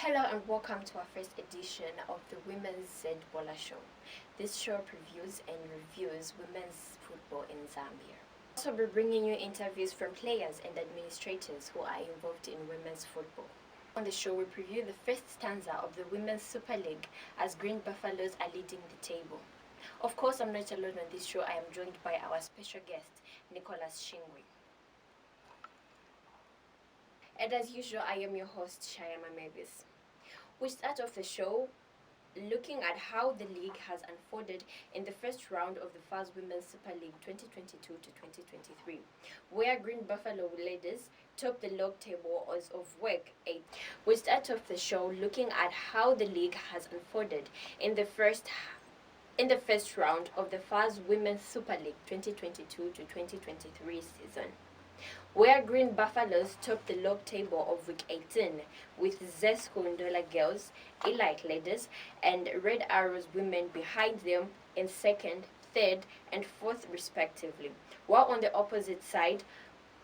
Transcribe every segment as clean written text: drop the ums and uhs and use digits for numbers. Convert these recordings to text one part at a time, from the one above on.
Hello and welcome to our first edition of the Women's Bola show. This show previews and reviews women's football in Zambia. Also, we're bringing you interviews from players and administrators who are involved in women's football. On the show, we preview the first stanza of the Women's Super League as Green Buffaloes are leading the table. Of course, I'm not alone on this show. I am joined by our special guest, Nicholas Shingwe. And as usual, I am your host, Shayama Mavis. We start off the show looking at how the league has unfolded in the first round of the FAS Women's Super League 2022 to 2023, where Green Buffalo ladies top the log table as of week 8. We start off the show looking at how the league has unfolded in the first round of the FAS Women's Super League 2022 to 2023 season, where Green Buffaloes topped the log table of Week 18 with Zesco Ndola Girls, Elite Ladies, and Red Arrows Women behind them in second, third, and fourth respectively. While on the opposite side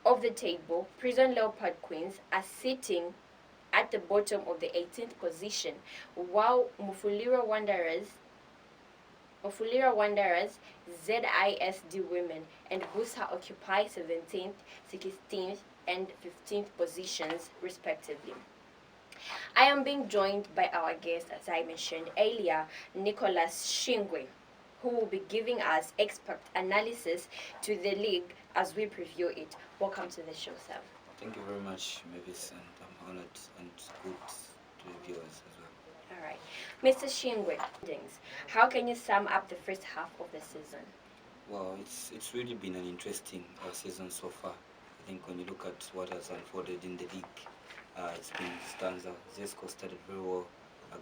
of the table, Prison Leopard Queens are sitting at the bottom of the 18th position, while Mufulira Wanderers, ZISD Women, and Busa occupy 17th, 16th, and 15th positions, respectively. I am being joined by our guest, as I mentioned earlier, Nicholas Shingwe, who will be giving us expert analysis to the league as we preview it. Welcome to the show, sir. Thank you very much, Mavis, and I'm honored and good to the viewers as well. All right. Mr. Shingwe, how can you sum up the first half of the season? Well, it's really been an interesting season so far. I think when you look at what has unfolded in the league, it's been stanza. Zesco started very well,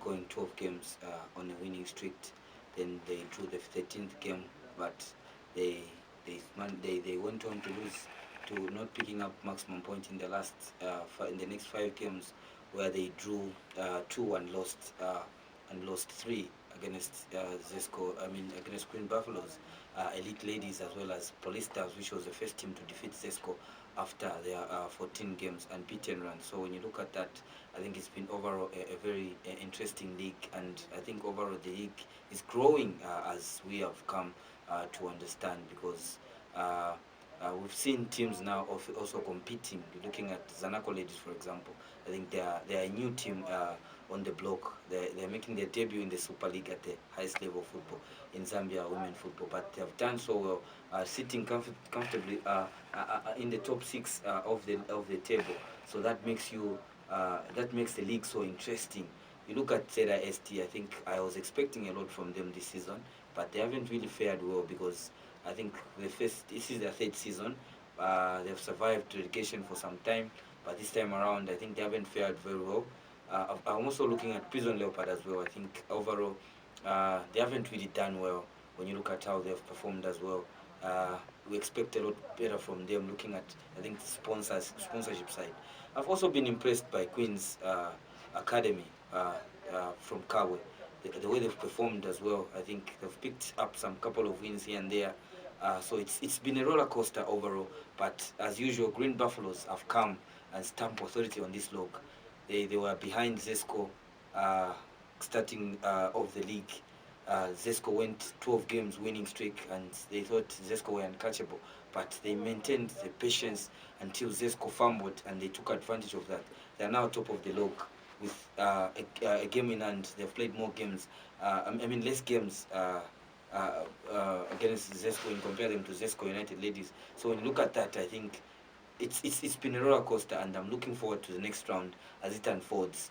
going 12 games on a winning streak. Then they drew the 13th game, but they went on to lose, to not picking up maximum point in the in the next 5 games, where they drew 2 and lost 3 against against Green Buffaloes, Elite Ladies, as well as Police Stars, which was the first team to defeat Zesco after their 14 games unbeaten run. So when you look at that, I think it's been overall a very interesting league, and I think overall the league is growing as we have come to understand, because we've seen teams now also competing. Looking at Zanaco Ladies, for example, I think they are a new team on the block. They're making their debut in the Super League at the highest level of football in Zambia, women football. But they have done so well, sitting comfortably in the top 6 of the table. So that makes the league so interesting. You look at ZIST, I think I was expecting a lot from them this season, but they haven't really fared well, because I think this is their 3rd season. They've survived relegation for some time, but this time around, I think they haven't fared very well. I'm also looking at Prison Leopard as well. I think overall, they haven't really done well when you look at how they've performed as well. We expect a lot better from them, looking at, I think, the sponsorship side. I've also been impressed by Queen's Academy from Kawe. The way they've performed as well. I think they've picked up some couple of wins here and there. So it's been a roller coaster overall. But as usual, Green Buffaloes have come and stamped authority on this log. They were behind Zesco starting of the league. Zesco went 12 games winning streak, and they thought Zesco were uncatchable. But they maintained the patience until Zesco fumbled, and they took advantage of that. They are now top of the log with a game in hand. They've played more games, less games against Zesco, and compare them to Zesco United Ladies. So when you look at that, I think it's been a roller coaster, and I'm looking forward to the next round as it unfolds,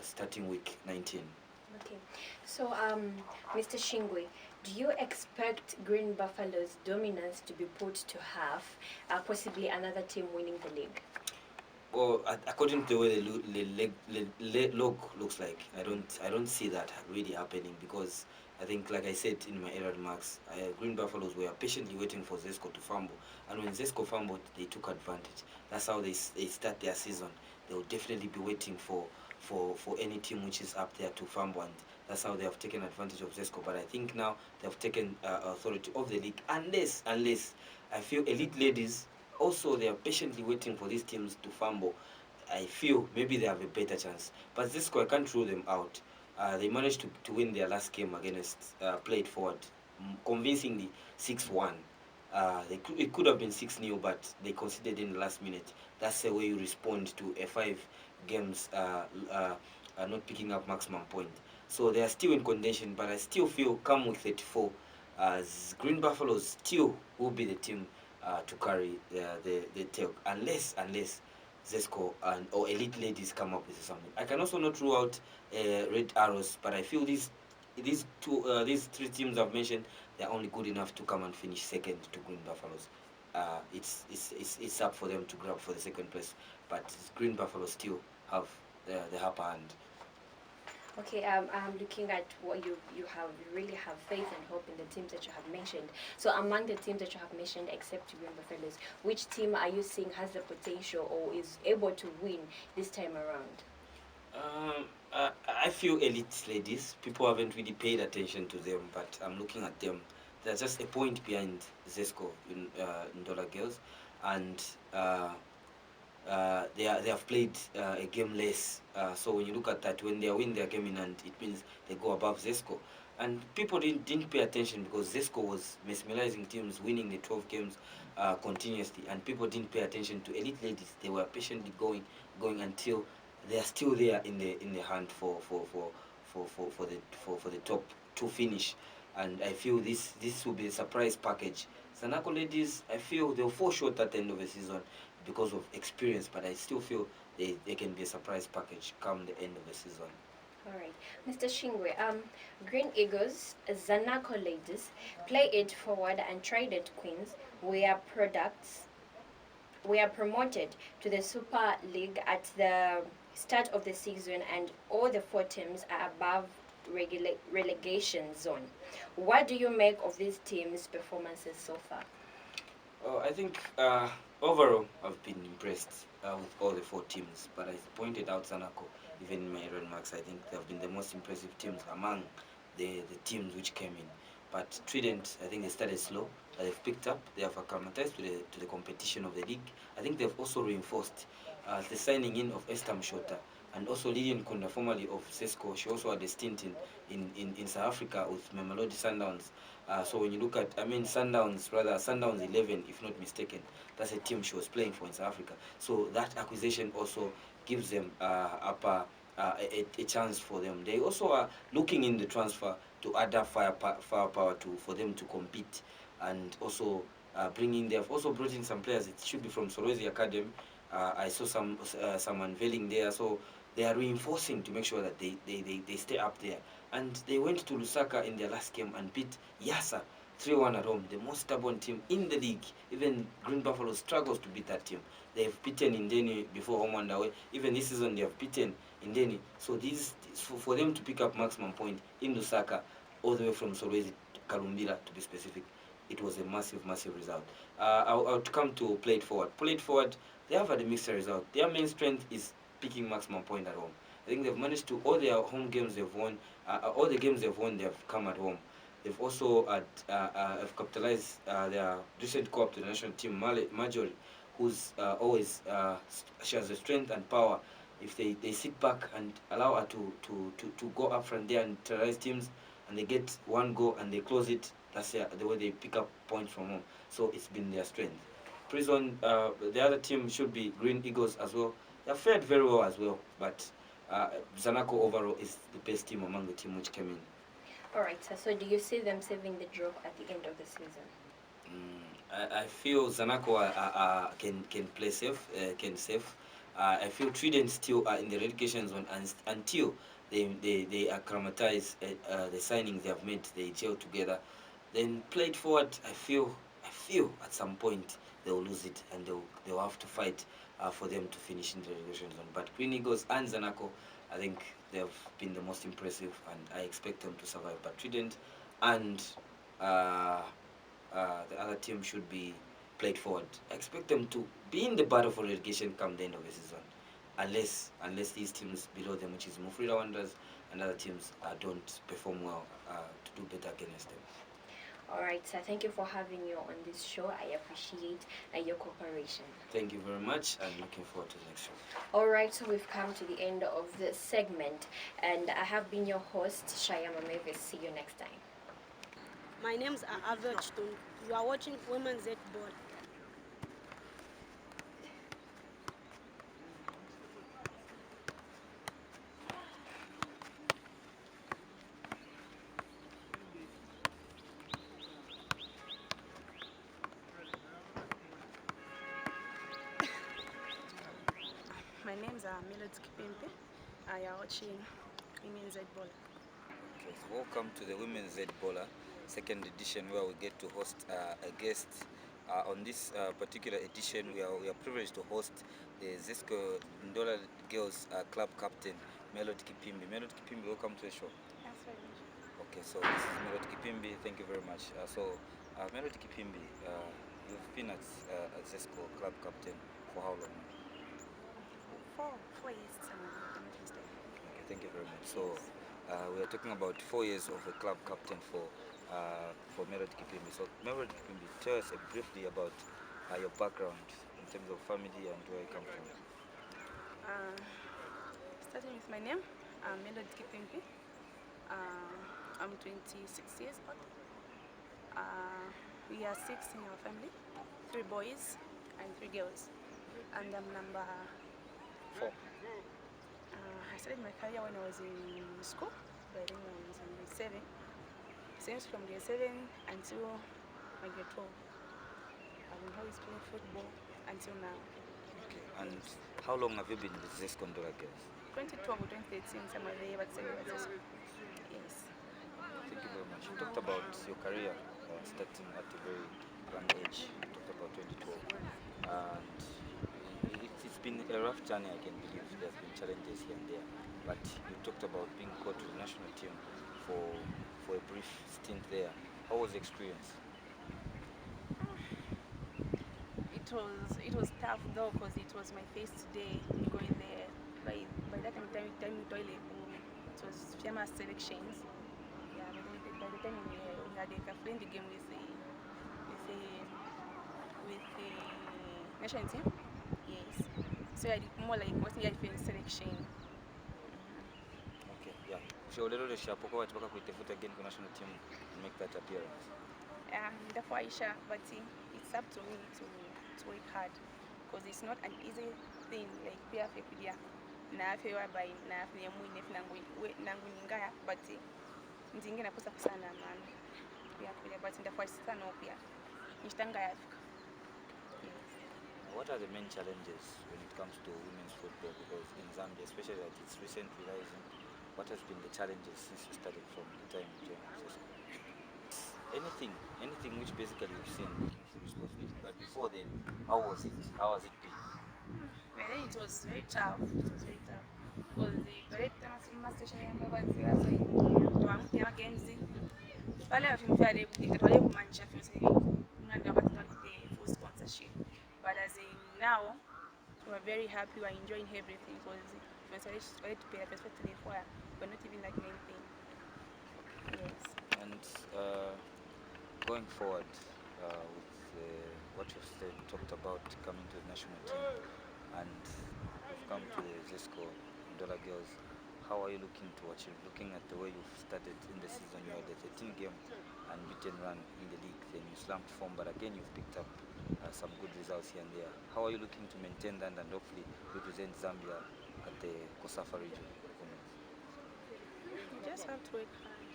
starting week 19. Okay, so Mr. Shingwe, do you expect Green Buffalo's dominance to be put to half, possibly another team winning the league? Well, according to the way the log looks like, I don't see that really happening, because I think, like I said in my earlier remarks, Green Buffaloes were patiently waiting for Zesco to fumble, and when Zesco fumbled, they took advantage. That's how they start their season. They will definitely be waiting for any team which is up there to fumble, and that's how they have taken advantage of Zesco. But I think now they have taken authority of the league, unless I feel Elite Ladies also, they are patiently waiting for these teams to fumble. I feel maybe they have a better chance. But Zesco, I can't rule them out. They managed to win their last game against Played Forward convincingly 6-1. It could have been 6-0, but they conceded in the last minute. That's the way you respond to a 5 games not picking up maximum point. So they are still in contention, but I still feel come with 34. Green Buffaloes still will be the team to carry the tail, unless Zesco and or Elite Ladies come up with something. I can also not rule out Red Arrows, but I feel these 3 teams I've mentioned, they're only good enough to come and finish second to Green Buffaloes. It's up for them to grab for the second place, but Green Buffaloes still have the upper hand. Okay, I'm looking at what you really have faith and hope in the teams that you have mentioned. So among the teams that you have mentioned, except Green Buffaloes, which team are you seeing has the potential or is able to win this time around? I feel Elite Ladies. People haven't really paid attention to them, but I'm looking at them. They're just a point behind Zesco in Dollar Girls, and they have played a game less. So when you look at that, when they win their game in hand, it means they go above Zesco. And people didn't pay attention because Zesco was mesmerizing teams, winning the 12 games continuously, and people didn't pay attention to Elite Ladies. They were patiently going until they are still there in the hunt for the top to finish. And I feel this will be a surprise package. Sanako Ladies, I feel they'll fall short at the end of the season because of experience, but I still feel they can be a surprise package come the end of the season. All right, Mr. Shingwe. Green Eagles, Zanaco Ladies, Play It Forward, and Trident Queens were products were promoted to the Super League at the start of the season, and all the 4 teams are above relegation zone. What do you make of these teams' performances so far? Oh, I think overall I've been impressed with all the 4 teams, but I pointed out Sanako, even in my remarks, I think they have been the most impressive teams among the teams which came in. But Trident, I think they started slow, but they've picked up, they have acclimatized to the competition of the league. I think they've also reinforced the signing in of Esther Mshota and also Lilian Kunda, formerly of Sesco. She also had a stint in South Africa with Mamelodi Sundowns. So when you look at, I mean, Sundowns 11, if not mistaken, that's a team she was playing for in South Africa. So that acquisition also gives them a chance for them. They also are looking in the transfer to add that firepower to for them to compete, and also bringing. They have also brought in some players. It should be from Solwezi Academy. I saw some unveiling there. So they are reinforcing to make sure that they stay up there. And they went to Lusaka in their last game and beat Yasa 3-1 at home, the most stubborn team in the league. Even Green Buffalo struggles to beat that team. They've beaten Indeni before home and away. Even this season, they have beaten Indeni. So for them to pick up maximum point in Lusaka, all the way from Solwezi Kalumbira to be specific, it was a massive result. I'll come to Play It Forward. Play It Forward, they have had a mixed result. Their main strength is picking maximum point at home. I think they've managed to all their home games they've won, all the games they've won, they've come at home. They've also have capitalized their recent co-op to the national team, Marjorie, who's always she has the strength and power. If they sit back and allow her to go up from there and terrorize teams, and they get one goal and they close it, that's the way they pick up points from home. So it's been their strength. Prison, the other team should be Green Eagles as well. They fared very well as well, but Zanaco overall is the best team among the team which came in. All right, so do you see them saving the drop at the end of the season? I feel Zanaco can play safe, can save. I feel Trident still are in the relegation zone until they acclimatize the signings they have made, they gel together. Then Play It Forward, I feel at some point they'll lose it and they'll have to fight for them to finish in the relegation zone. But Green Eagles and Zanaco, I think they've been the most impressive, and I expect them to survive. But Trident and uh, the other team should be Played Forward. I expect them to be in the battle for relegation come the end of the season, unless these teams below them, which is Mufrida Wanderers and other teams, don't perform well to do better against them. All right, so thank you for having you on this show. I appreciate your cooperation. Thank you very much, and looking forward to the next show. All right, so we've come to the end of this segment, and I have been your host, Shayama Mavis. See you next time. My name's Ava Chitung. You are watching Women's at Bola. My name's Melody Kipimpi. I are watching Women's at Bola. Okay, so welcome to the Women's Z Bola second edition, where we get to host a guest. On this particular edition, we are privileged to host the Zesco Ndola Girls Club captain, Melody Kipimbi. Melody Kipimbi, welcome to the show. That's very much. Okay, so this is Melody Kipimbi. Thank you very much. Melody Kipimbi, you've been at Zesco club captain for how long? 4 years. Okay, thank you very much. So we are talking about 4 years of a club captain for Melody Kipimbi. So Melody Kipimbi, tell us briefly about your background in terms of family and where you come from. Uh, Starting with my name, I'm Melody Kipimpi. I'm 26 years old. We are 6 in our family, 3 boys and 3 girls. And I'm number 4. I started my career when I was in school, but then I was in grade 7. Since from grade 7 until my grade 12, I've been always playing football until now. Okay, and how long have you been with Zesco Ndola Girls? 2012 or 2013, somewhere there, but yes. Thank you very much. You talked about your career starting at a very young age. You talked about 2012. And it's been a rough journey, I can believe. There's been challenges here and there. But you talked about being called to the national team for a brief stint there. How was the experience? It was tough though, because it was my first day going there. By that time toilet, it was famous selections. Yeah, but by the time we had a friendly game with the national team. Yes. So I did more like what I feel selection. Okay, yeah. Ushauri shapokuwa wataka kuitafuta again kwa national team and make that appearance. Therefore Aisha, but it's up to me to work hard, because it's not an easy thing. Like pia fekudia na afewa by na afya mwine nangu ningaya, but ndingi nakosa kusana man pia kulia, but therefore sana pia nishtanga yafika. What are the main challenges when it comes to women's football? Because in Zambia, especially that it's recently rising, what has been the challenges since you started from the time you joined Zesco? Anything which basically you've seen responsibility. But before then, how was it? How has it been? Well, then it was very tough. Because the correct station games pale afimfare kutole kumanisha full sponsorship. But as in now, we're very happy, we're enjoying everything, because we're to pay respect to the fire. We're not even like anything. Yes. And going forward with what you've talked about coming to the national team, and you've come to the Zesco Ndola Girls, how are you looking to achieve? Looking at the way you've started in the season, you had a 13-game unbeaten run in the league, then you slumped form, but again you've picked up some good results here and there. How are you looking to maintain that and hopefully represent Zambia at the Kosafa region? You just have to work hard.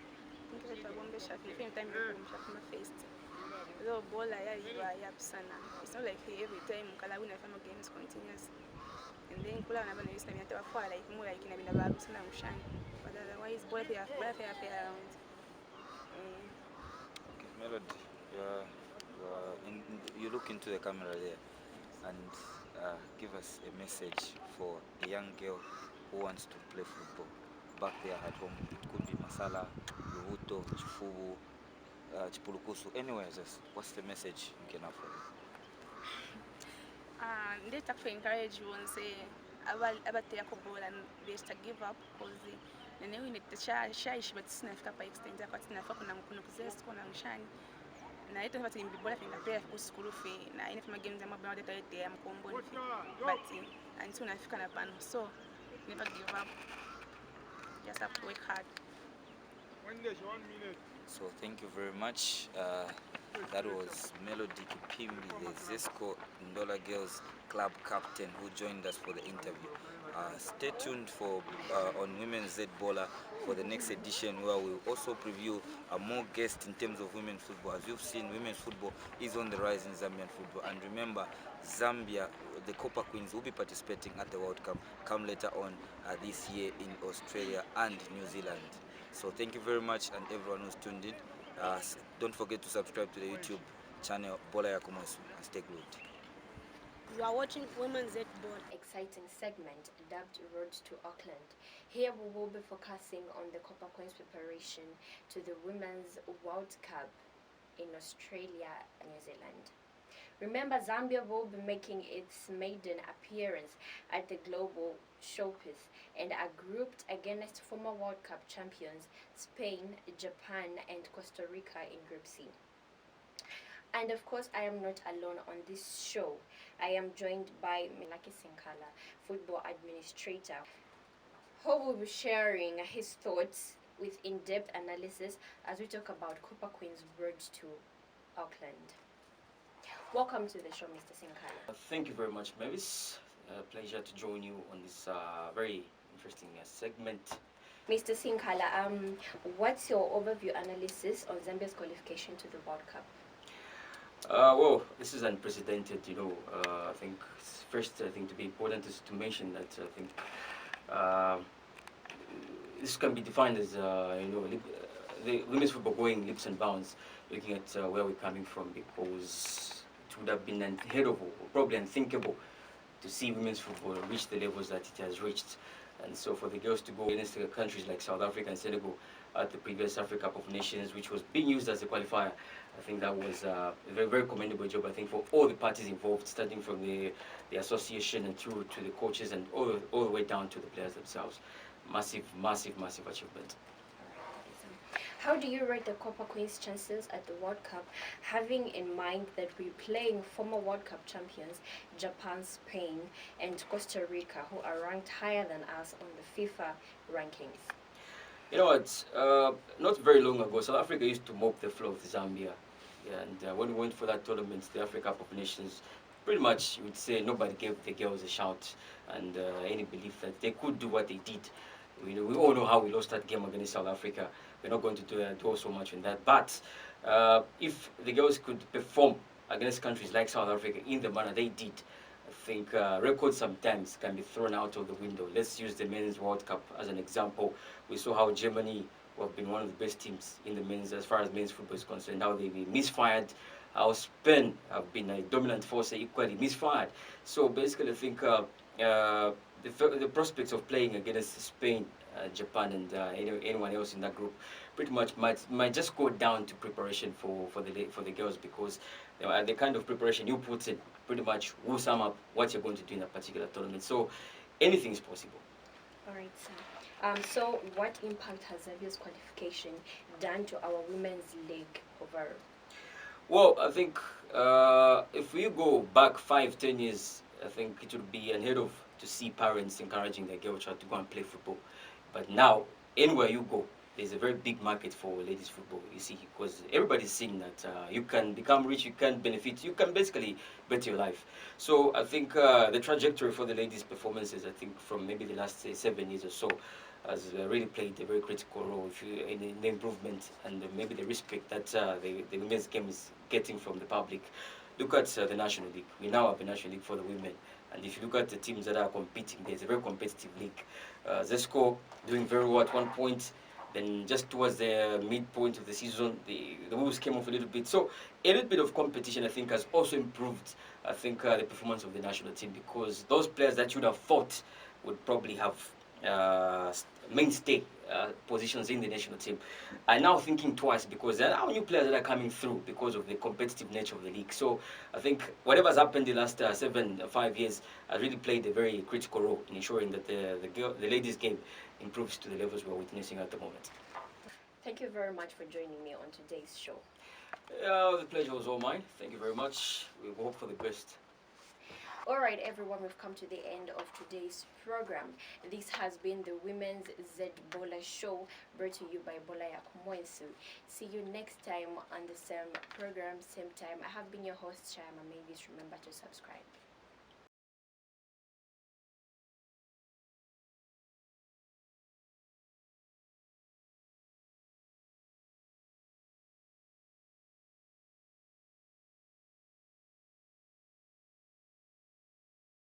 Think that I won't be sharp. Every time you come sharp my face. Though Bola you are sana. It's not like every time Kala win a family games continuous. And then Kula never knows that you have like more like in a babu sana shine. But otherwise Bola fair around. Okay, Melody, you look into the camera there and give us a message for a young girl who wants to play football back there at home. It could be Masala, Luvuto, Chifubu, Chipulukusu, anywhere. Just what's the message you can offer? They talk to encourage you and say about the Bola, and they start give up, because and then we need to share but it's not extend. But it's not kuna kuzest kuna mshani. naye tofauti ni Bola finga pia ku school fee na ine fuma games ambayo data yote ya mkombo ni fee but until unafika na pano so never give up, just have to work hard. So thank you very much. That was Melody Kipimbi, the Zesco Ndola Girls Club captain, who joined us for the interview. Stay tuned for on Women's Z Bola for the next edition, where we'll also preview more guests in terms of women's football. As you've seen, women's football is on the rise in Zambian football. And remember, Zambia, the Copper Queens, will be participating at the World Cup come later on this year in Australia and New Zealand. So thank you very much, and everyone who's tuned in. Don't forget to subscribe to the YouTube channel Bola ya Kumosu and stay glued. You are watching Women's Z Bola. Exciting segment dubbed Road to Auckland. Here we will be focusing on the Copper Queens preparation to the Women's World Cup in Australia and New Zealand. Remember, Zambia will be making its maiden appearance at the global showpiece and are grouped against former World Cup champions Spain, Japan, and Costa Rica in Group C. And of course, I am not alone on this show. I am joined by Milaki Sinkala, football administrator, who will be sharing his thoughts with in-depth analysis as we talk about Copper Queens' road to Auckland. Welcome to the show, Mr. Sinkala. Thank you very much, Mavis. Pleasure to join you on this very interesting segment. Mr. Sinkala, what's your overview analysis on Zambia's qualification to the World Cup? Well, this is unprecedented, I think first, I think to be important is to mention that I think this can be defined as, the women's football going leaps and bounds, looking at where we're coming from, because it would have been unheard of, or probably unthinkable, to see women's football reach the levels that it has reached. And so for the girls to go against countries like South Africa and Senegal at the previous Africa Cup of Nations, which was being used as a qualifier, I think that was a very, very commendable job, I think, for all the parties involved, starting from the association and through to the coaches and all the way down to the players themselves. Massive, massive, massive achievement. How do you rate the Copper Queens' chances at the World Cup, having in mind that we're playing former World Cup champions Japan, Spain, and Costa Rica, who are ranked higher than us on the FIFA rankings? You know what? Not very long ago, South Africa used to mop the floor of Zambia. And when we went for that tournament, the Africa Cup of Nations, pretty much you would say nobody gave the girls a shout and any belief that they could do what they did. We all know how we lost that game against South Africa. We're not going to dwell so much on that. But if the girls could perform against countries like South Africa in the manner they did, I think records sometimes can be thrown out of the window. Let's use the Men's World Cup as an example. We saw how Germany have been one of the best teams in the men's, as far as men's football is concerned, how they've been misfired, how Spain have been a dominant force, equally misfired. So basically, I think the prospects of playing against Spain, Japan, and anyone else in that group pretty much might just go down to preparation for the girls, because the kind of preparation you put in pretty much will sum up what you're going to do in a particular tournament. So anything is possible. All right, sir. So what impact has Zambia's qualification done to our women's league overall? Well, I think if we go back 5-10 years, I think it would be unheard of to see parents encouraging their girl child to go and play football. But now, anywhere you go, there's a very big market for ladies football, you see, because everybody's seeing that you can become rich, you can benefit, you can basically better your life. So I think the trajectory for the ladies' performances, I think from maybe the last 7 years or so, has really played a very critical role in the improvement and maybe the respect that the women's game is getting from the public. Look at the National League. We now have a National League for the women. And if you look at the teams that are competing, there's a very competitive league. Zesco doing very well at one point. Then just towards the midpoint of the season, the wheels came off a little bit. So a little bit of competition, I think, has also improved, I think, the performance of the national team, because those players that you would have thought would probably have mainstay positions in the national team are now thinking twice, because there are new players that are coming through because of the competitive nature of the league. So I think whatever's happened the last 5 years has really played a very critical role in ensuring that the ladies' game improves to the levels we're witnessing at the moment. Thank you very much for joining me on today's show. Yeah, the pleasure was all mine. Thank you very much. We hope for the best. All right, everyone, we've come to the end of today's program. This has been the Women's Z Bola Show, brought to you by Bola Yakumoensu. See you next time on the same program, same time. I have been your host, Shayama Mavis. Remember to subscribe.